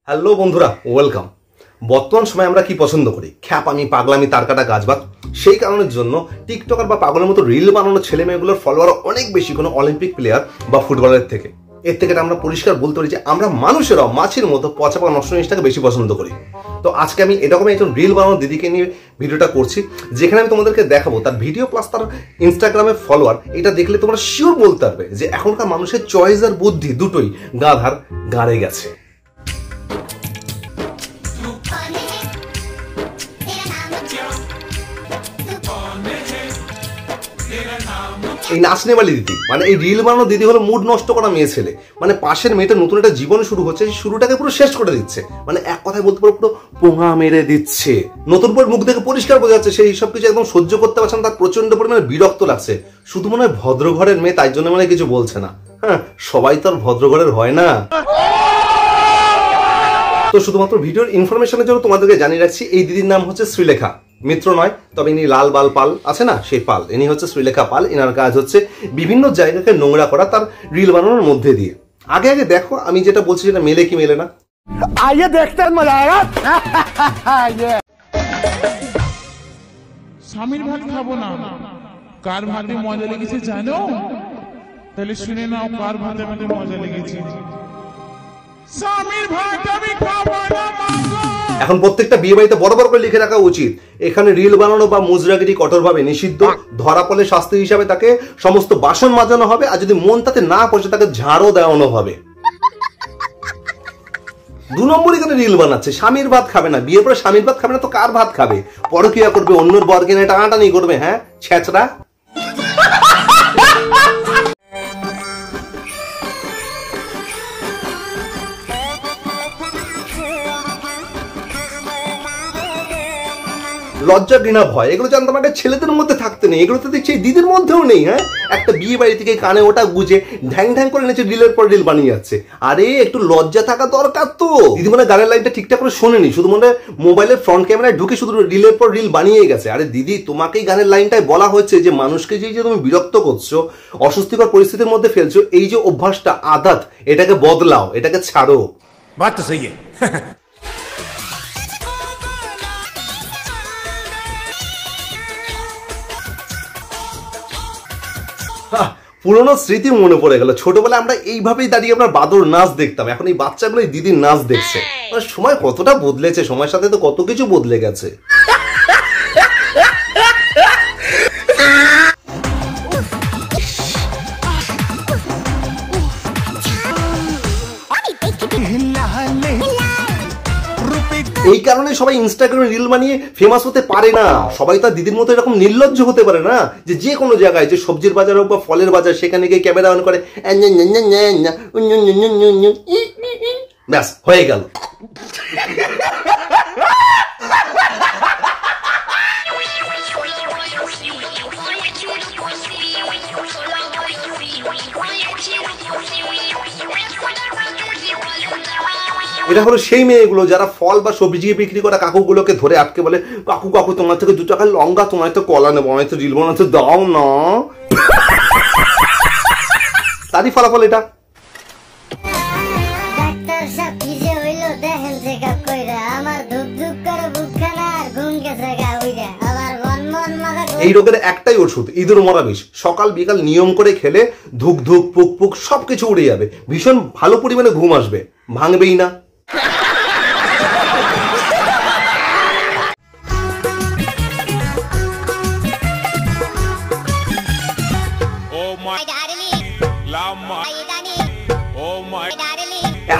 Hello বন্ধুরা, welcome. বর্তমান সময় আমরা কি পছন্দ করি? খ্যাপামি, পাগলামি, তারকাটা গাছবাদ। সেই কারণের জন্য টিকটকার বা পাগলের মতো রিল বানানো ছেলে মেয়েগুলোর ফলোয়ার অনেক বেশি কোনো অলিম্পিক প্লেয়ার বা ফুটবলের থেকে। এর থেকে আমরা পরিষ্কার বলতে পারি যে আমরা মানুষেরাও মাছের মতো পচা বা নষ্ট জিনিসটাকে বেশি পছন্দ করি। তো আজকে আমি এরকমই একজন রিল বানানো দিদিকে নিয়ে ভিডিওটা করছি, যেখানে আমি তোমাদেরকে দেখাবো তার ভিডিও প্লাস তার ইনস্টাগ্রামে ফলোয়ার। এটা দেখলে তোমরা শিওর বলতে পারবে যে এখনকার মানুষের চয়েস আর বুদ্ধি দুটোই গাধার গাড়ে গেছে। এই নাচনেওয়ালি দিদি মানে এই রিল বানানো দিদি হলো মুড নষ্ট করা মেয়ে ছেলে। মানে পাশের মেয়েটা নতুন একটা জীবন শুরু হচ্ছে, সেই শুরুটাকে পুরো শেষ করে দিচ্ছে। মানে এক কথায় বলতে পারো পুরো পোঙা মেরে দিচ্ছে। নতুন পর মুখ দেখে পরিষ্কার বোঝা যাচ্ছে সেই সব কিছু একদম সহ্য করতে পারছে না, তার প্রচন্ড পরিমাণে বিরক্ত লাগছে। শুধু মনে হয় ভদ্র ঘরের মেয়ে, তাই জন্য মানে কিছু বলছে না। হ্যাঁ, সবাই তো আর ভদ্র ঘরের হয় না। তো শুধুমাত্র ভিডিওর ইনফরমেশনের জন্য তোমাদেরকে জানিয়ে রাখছি, এই দিদির নাম হচ্ছে শ্রীলেখা মিত্র নয়, তবে ইনি লাল বাল পাল আছে না, সেই পাল। ইনি হচ্ছে শ্রীলেখা পাল। এনার কাজ হচ্ছে বিভিন্ন জায়গাকে নোংরা করা তার রিল বানানোর মধ্যে দিয়ে। আগে আগে দেখো আমি যেটা বলছি সেটা মেলে কি মেলে না। आइए देखते हैं, मजा आएगा। স্বামীর ভাত খাবো না, কার ভাতে মজা লেগেছে জানো? তাহলে শুনে নাও কার ভাতে আমাদের মজা লেগেছে। স্বামীর ভাত আমি খাবো না মাগো। এখন প্রত্যেকটা বিয়ে বাড়িতে বড় বড় করে লিখে রাখা উচিত, এখানে রিল বানানো বা মুজরাগিরি কঠোরভাবে নিষিদ্ধ। ধরা পড়লে শাস্তি হিসাবে তাকে সমস্ত বাসন মাজানো হবে, আর যদি মন তাতে না পড়ছে তাকে ঝাড়ও দেওয়ানো হবে। 2 নম্বর এখানে রিল বানাচ্ছে, স্বামীর ভাত খাবে না। বিয়ের পরে স্বামীর ভাত খাবে না তো কার ভাত খাবে? পরকিয়া করবে, অন্যের বরকে নিয়ে টানাটানি করবে। হ্যাঁ, ছেঁচড়া। লজ্জা, ঘৃণা, ভয় এগুলো জানতাম আগে ছেলেদের মধ্যে থাকতে নেই, এগুলো তো দেখছি দিদির মধ্যেও নেই। হ্যাঁ, একটা বিয়ে বাড়ি থেকে কানে ওটা গুজে ঢ্যাং ঢ্যাং করে নিচে রিলের পর রিল বানিয়ে যাচ্ছে। আরে একটু লজ্জা থাকা দরকার তো। দিদি মানে গানের লাইনটা ঠিকঠাক করে শোনেনি, শুধু মনে মোবাইলের ফ্রন্ট ক্যামেরায় ঢুকে শুধু রিলের পর রিল বানিয়ে গেছে। আরে দিদি, তোমাকেই গানের লাইনটায় বলা হচ্ছে যে মানুষকে যে তুমি বিরক্ত করছো, অস্বস্তিকর পরিস্থিতির মধ্যে ফেলছো, এই যে অভ্যাসটা আদাত, এটাকে বদলাও, এটাকে ছাড়ো। बात तो सही है। পুরোনো স্মৃতি মনে পড়ে গেল। ছোটবেলায় আমরা এইভাবেই দাঁড়িয়ে আপনার বাদর নাচ দেখতাম, এখন এই বাচ্চাগুলো এই দিদির নাচ দেখছে। সময় কতটা বদলেছে, সময়ের সাথে তো কত কিছু বদলে গেছে। এই কারণে সবাই ইনস্টাগ্রামে রিল বানিয়ে ফেমাস হতে পারে না। সবাই তো দিদির মতো এরকম নির্লজ্জ হতে পারে না যে কোনো জায়গায়, যে সবজির বাজার হোক বা ফলের বাজার, সেখানে গিয়ে ক্যামেরা অন করে ব্যাস হয়ে গেল। এটা হলো সেই মেয়েগুলো যারা ফল বা সবজি বিক্রি করা কাকুগুলোকে ধরে আটকে বলে, কাকু কাকু তোমার থেকে 2 টাকার লঙ্কা, তোমার তো কলা নেবো, আমার তো রিল বানাতে দাও না। তারই ফলাফল এটা। এই রোগের একটাই ওষুধ, ইঁদুর মরা বিষ। সকাল বিকাল নিয়ম করে খেলে ধুক ধুক পুক পুক সবকিছু উড়ে যাবে, ভীষণ ভালো পরিমাণে ঘুম আসবে, ভাঙবেই না।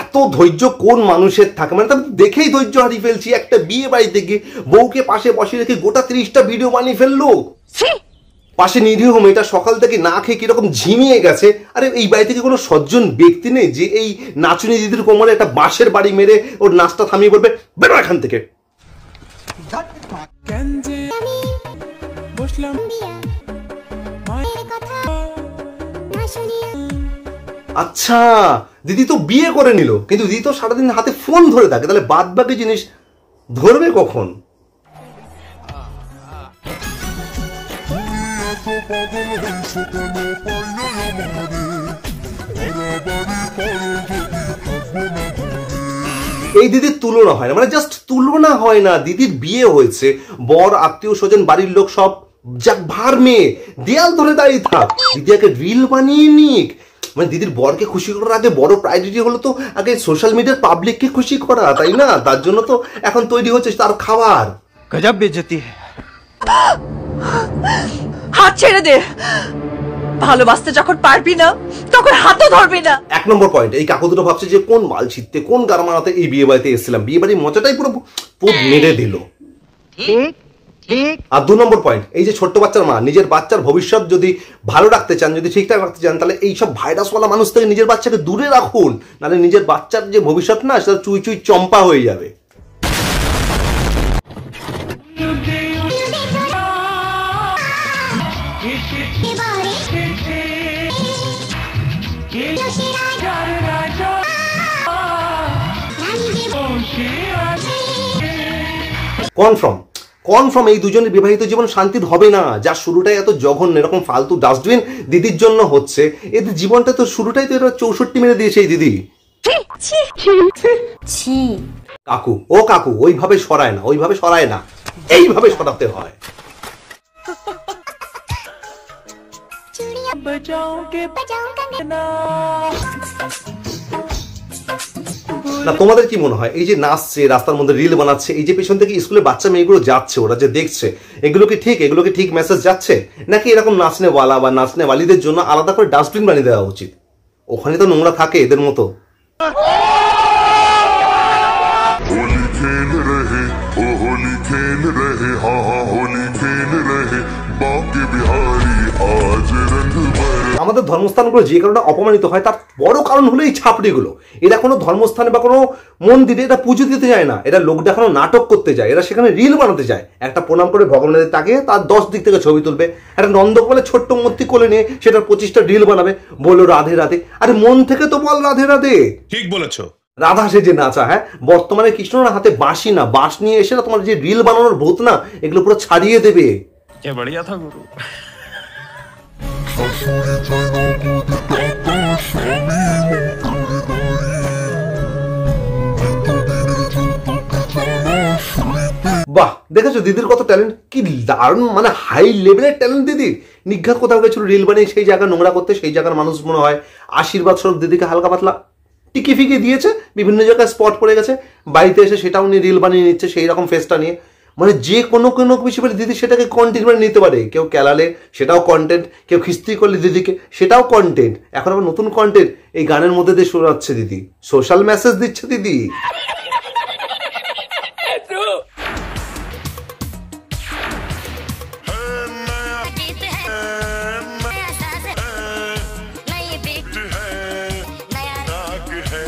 এত ধৈর্য কোন মানুষের থাকে? মানে দেখেই ধৈর্য হারিয়ে ফেলছি। একটা বিয়ে বাড়িতে গিয়ে বউকে পাশে বসিয়ে রেখে গোটা 30টা ভিডিও বানিয়ে ফেললো। পাশে নিরীহ মেয়েটা সকাল থেকে না খেয়ে কিরকম ঝিমিয়ে গেছে। আরে এই বাড়ি থেকে কোনো সজ্জন ব্যক্তি নেই যে এই নাচুনি দিদির কোমরে একটা বাঁশের বাড়ি মেরে ওর নাচটা থামিয়ে বলবে বেরো এখান থেকে। আচ্ছা, দিদি তো বিয়ে করে নিল, কিন্তু দিদি তো সারাদিন হাতে ফোন ধরে থাকে, তাহলে বাদ বাকি জিনিস ধরবে কখন? এই দিদির তুলনা হয় না, মানে জাস্ট তুলনা হয় না। দিদির বিয়ে হয়েছে, বর আত্মীয় স্বজন বাড়ির লোক সব যাক ভার মেয়ে দেয়াল ধরে দাঁড়িয়ে থাক, দিদি আগে রিল বানিয়ে নিক। মানে দিদির বরকে খুশি করার আগে বড় প্রায়োরিটি হলো তো আগে সোশ্যাল মিডিয়ার পাবলিককে খুশি করা, তাই না? তার জন্য তো এখন তৈরি হচ্ছে তার খাবার। गजब बेइज्जती है। হাত ছেড়ে দে, ভালোবাসতে যখন পারবি না তখন হাতও ধরবি না। 1 নম্বর পয়েন্ট, এই কাকু দুটো ভাবছে যে কোন মাল ছিটতে কোন গার মারাতে এই বিয়ে বাড়িতে এসেছিলাম, বিয়ে বাড়ির মজাটাই পুরো পুরো মেরে দিল। আর 2 নম্বর পয়েন্ট, এই যে ছোট্ট বাচ্চার মা নিজের বাচ্চার ভবিষ্যৎ যদি ভালো রাখতে চান, যদি ঠিকঠাক রাখতে চান, তাহলে এইসব ভাইরাসওয়ালা মানুষ থেকে নিজের বাচ্চাকে দূরে রাখুন, নাহলে নিজের বাচ্চার যে ভবিষ্যৎ না সেটা চুই চুই চম্পা হয়ে যাবে। কনফার্ম এই দুজনের বিবাহিত জীবন শান্তির হবে না। যার শুরুটাই এত জঘন্য, এরকম ফালতু ডাস্টবিন দিদির জন্য হচ্ছে, এদের জীবনটা তো শুরুটাই তো এরা 64 মেরে দিয়েছে এই দিদি। কাকু, ও কাকু, ওইভাবে সরায় না, ওইভাবে সরায় না, এইভাবে সরাতে হয়। না তোমাদের কি মনে হয় এই যে নাচছে, রাস্তার মধ্যে রিল বানাচ্ছে, এই যে পেছন থেকে স্কুলে বাচ্চা মেয়েগুলো যাচ্ছে, ওরা যে দেখছে, এগুলো কি ঠিক মেসেজ যাচ্ছে? নাকি এরকম নাচনেওয়ালা বা নাচনেওয়ালিদের জন্য আলাদা করে ডাস্টবিন বানিয়ে দেওয়া উচিত? ওখানে তো নোংরা থাকে এদের মতো। होली खेल रहे ओ होली खेल रहे हाँ हाँ होली खेल रहे बाकी बिहारी आज रंग भर। আমাদের ধর্মস্থানগুলো যে কারণে অপমানিত হয় তার বড় কারণ হলো এই ছাপড়িগুলো। এরা কোনো ধর্মস্থানে বা কোনো মন্দিরে এটা পুজো দিতে যায় না, এরা লোক দেখানো নাটক করতে যায়, এরা সেখানে রিল বানাতে যায়। একটা প্রণাম করে ভগবানের তাকে তার 10 দিক থেকে ছবি তুলবে, একটা নন্দগোপালের ছোট্ট মূর্তি কোলে নিয়ে সেটার 25টা রিল বানাবে, বললো রাধে রাধে। আরে মন থেকে তো বল রাধে রাধে। ঠিক বলেছো। রাধা সেজে নাচা, হ্যাঁ বর্তমানে কৃষ্ণর হাতে বাঁশি না, বাঁশ নিয়ে এসে না তোমার যে রিল বানানোর ভূত না, এগুলো পুরো ছাড়িয়ে দেবে। क्या बढ़िया था गुरु। বাহ, দেখেছো দিদির কত ট্যালেন্ট, কি দারুণ, মানে হাই লেভেলের ট্যালেন্ট দিদির। নিঘাত কোথাও গেছিল রিল বানিয়ে সেই জায়গা নোংরা করতে, সেই জায়গার মানুষ মনে হয় আশীর্বাদ স্বরূপ দিদিকে হালকা পাতলা টিকি ফিকে দিয়েছে, বিভিন্ন জায়গায় স্পট পড়ে গেছে, বাড়িতে এসে সেটাও নিয়ে রিল বানিয়ে নিচ্ছে সেই রকম ফেসটা নিয়ে। মানে যে কোনো কিছু বলে দিদি সেটাকে কন্টেন্ট মানে নিতে পারে, কেউ ক্যালালে সেটাও কন্টেন্ট, কেউ খিস্তি করলে দিদিকে সেটাও কন্টেন্ট। এখন আবার নতুন কন্টেন্ট এই গানের মধ্যে দিয়ে শোনাচ্ছে দিদি, সোশ্যাল মেসেজ দিচ্ছে দিদি।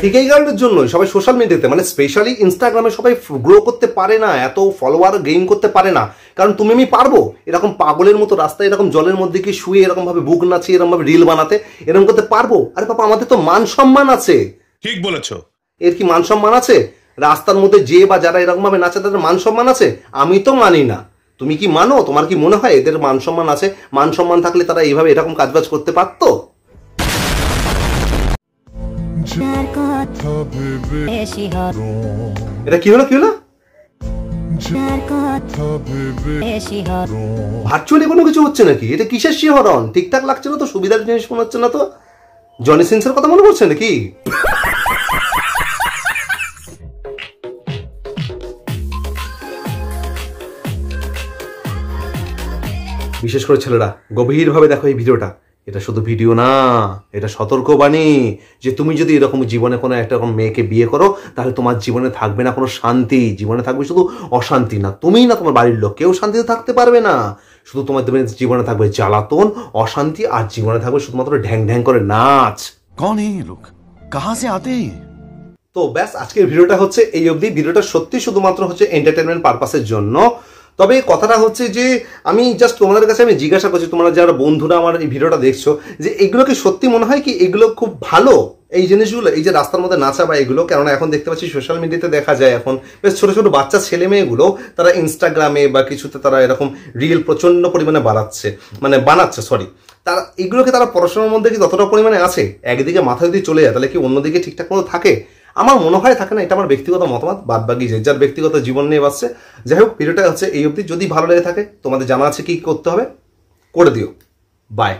ঠিক এই কারণের জন্য সবাই সোশ্যাল মিডিয়াতে মানে স্পেশালি ইনস্টাগ্রামে সবাই গ্রো করতে পারে না, এত ফলোয়ার গেইন করতে পারে না। কারণ তুমি আমি পারবো এরকম পাগলের মতো রাস্তায় এরকম জলের মধ্যে কি শুয়ে এরকম ভাবে বুক নাচিয়ে এরকম ভাবে রিল বানাতে, এরকম করতে পারবো? আরে বাবা, আমাদের তো মান সম্মান আছে। ঠিক বলেছো। এর কি মান সম্মান আছে? রাস্তার মধ্যে যে বা যারা এরকম ভাবে নাচে তাদের মান সম্মান আছে? আমি তো মানি না। তুমি কি মানো? তোমার কি মনে হয় এদের মান সম্মান আছে? মান সম্মান থাকলে তারা এইভাবে এরকম কাজবাজ করতে পারতো? এটা কি হলো, কি হলো? ভার্চুয়ালি কোনো কিছু হচ্ছে নাকি? এটা কিসের শিহরণ? ঠিকঠাক লাগছে না তো, সুবিধার জিনিস মনে হচ্ছে না তো। জনি সিনসের কথা মনে পড়ছে নাকি? বিশেষ করে ছেলেরা গভীরভাবে দেখো এই ভিডিওটা। এটা শুধু ভিডিও না, এটা সতর্কবাণী যে তুমি যদি এরকম জীবনে কোনো একটা রকম মেয়েকে বিয়ে করো তাহলে তোমার জীবনে থাকবে না কোনো শান্তি, জীবনে থাকবে শুধু অশান্তি। না তুমি না তোমার বাড়ির লোক কেউ শান্তিতে থাকতে পারবে না, শুধু তোমার জীবনে থাকবে জ্বালাতন, অশান্তি, আর জীবনে থাকবে শুধুমাত্র ঢ্যাং ঢ্যাং করে নাচ। कौन है ये लोग, कहां से आते हैं? তো ব্যাস, আজকের ভিডিওটা হচ্ছে এই অবধি। ভিডিওটা সত্যি শুধুমাত্র হচ্ছে এন্টারটেনমেন্ট পারপাসের জন্য। তবে কথাটা হচ্ছে যে আমি জাস্ট তোমাদের কাছে আমি জিজ্ঞাসা করছি, তোমরা যারা বন্ধুরা আমার এই ভিডিওটা দেখছো, যে এগুলো কি সত্যি মনে হয় কি এগুলো খুব ভালো এই জিনিসগুলো, এই যে রাস্তার মধ্যে নাচা বা এগুলো? কেননা এখন দেখতে পাচ্ছি সোশ্যাল মিডিয়াতে দেখা যায় এখন বেশ ছোট ছোট বাচ্চা ছেলে মেয়েগুলো তারা ইনস্টাগ্রামে বা কিছুতে তারা এরকম রিল প্রচন্ড পরিমাণে বানাচ্ছে সরি। তারা এগুলোকে তারা পড়াশোনার মধ্যে কি ততটা পরিমাণে আছে? একদিকে মাথা যদি চলে যায় তাহলে কি অন্যদিকে ঠিকঠাক মতো থাকে? আমার মনে হয় থাকে না, এটা আমার ব্যক্তিগত মতামত, বাদ বাকি যে যার ব্যক্তিগত জীবন নিয়ে বাসছে। যাই হোক, ভিডিওটা হচ্ছে এই অবধি। যদি ভালো লেগে থাকে তোমাদের জানা আছে কি করতে হবে, করে দিও। বাই।